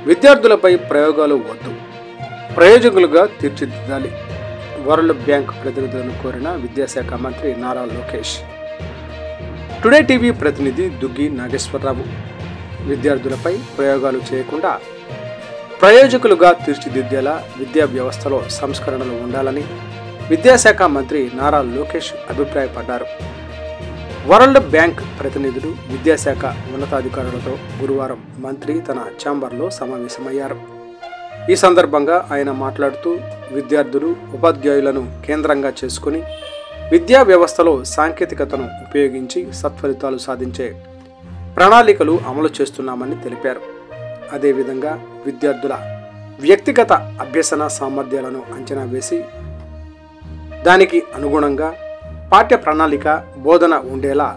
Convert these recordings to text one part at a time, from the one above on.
విద్యార్థులపై ప్రయోగాలు వద్దు, ప్రయోజకులుగా తీర్చిదిద్దాలి. వరల్డ్ బ్యాంక్ ప్రతినిధులను కోరిన విద్యాశాఖ మంత్రి నారా లోకేష్. టుడే టీవీ ప్రతినిధి దుగ్గి నాగేశ్వరరావు. విద్యార్థులపై ప్రయోగాలు చేయకుండా ప్రయోజకులుగా తీర్చిదిద్దేలా విద్యా వ్యవస్థలో సంస్కరణలు ఉండాలని విద్యాశాఖ మంత్రి నారా లోకేష్ అభిప్రాయపడ్డారు. వరల్డ్ బ్యాంక్ ప్రతినిధులు, విద్యాశాఖ ఉన్నతాధికారులతో గురువారం మంత్రి తన ఛాంబర్లో సమావేశమయ్యారు. ఈ సందర్భంగా ఆయన మాట్లాడుతూ విద్యార్థులు, ఉపాధ్యాయులను కేంద్రంగా చేసుకుని విద్యా వ్యవస్థలో సాంకేతికతను ఉపయోగించి సత్ఫలితాలు సాధించే ప్రణాళికలు అమలు చేస్తున్నామని తెలిపారు. అదేవిధంగా విద్యార్థుల వ్యక్తిగత అభ్యసన సామర్థ్యాలను అంచనా వేసి దానికి అనుగుణంగా పాఠ్య ప్రణాళిక, బోధన ఉండేలా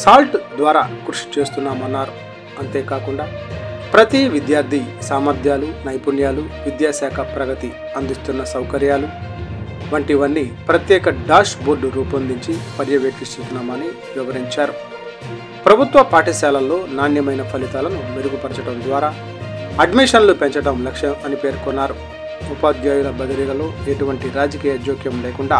సాల్ట్ ద్వారా కృషి చేస్తున్నామన్నారు. అంతేకాకుండా ప్రతి విద్యార్థి సామర్థ్యాలు, నైపుణ్యాలు, విద్యాశాఖ ప్రగతి అందిస్తున్న సౌకర్యాలు వంటివన్నీ ప్రత్యేక డాష్ బోర్డు రూపొందించి పర్యవేక్షిస్తున్నామని వివరించారు. ప్రభుత్వ పాఠశాలల్లో నాణ్యమైన ఫలితాలను మెరుగుపరచడం ద్వారా అడ్మిషన్లు పెంచడం లక్ష్యం అని పేర్కొన్నారు. ఉపాధ్యాయుల బదిలీలలో ఎటువంటి రాజకీయ జోక్యం లేకుండా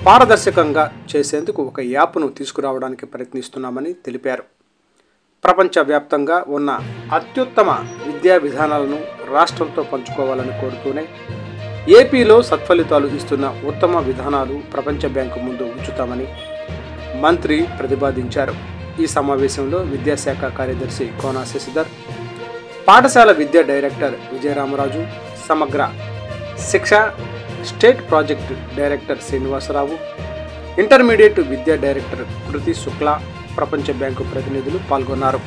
పారదర్శకంగా చేసేందుకు ఒక యాప్ను తీసుకురావడానికి ప్రయత్నిస్తున్నామని తెలిపారు. ప్రపంచవ్యాప్తంగా ఉన్న అత్యుత్తమ విద్యా విధానాలను రాష్ట్రంతో పంచుకోవాలని కోరుతూనే ఏపీలో సత్ఫలితాలు ఇస్తున్న ఉత్తమ విధానాలు ప్రపంచ బ్యాంకు ముందు ఉంచుతామని మంత్రి ప్రతిపాదించారు. ఈ సమావేశంలో విద్యాశాఖ కార్యదర్శి కోన శశిధర్, పాఠశాల విద్యా డైరెక్టర్ విజయరామరాజు, సమగ్ర శిక్ష state project director Srinivasarao, intermediate విద్యా డైరెక్టర్ కృతి శుక్లా, ప్రపంచ బ్యాంకు ప్రతినిధులు పాల్గొన్నారు.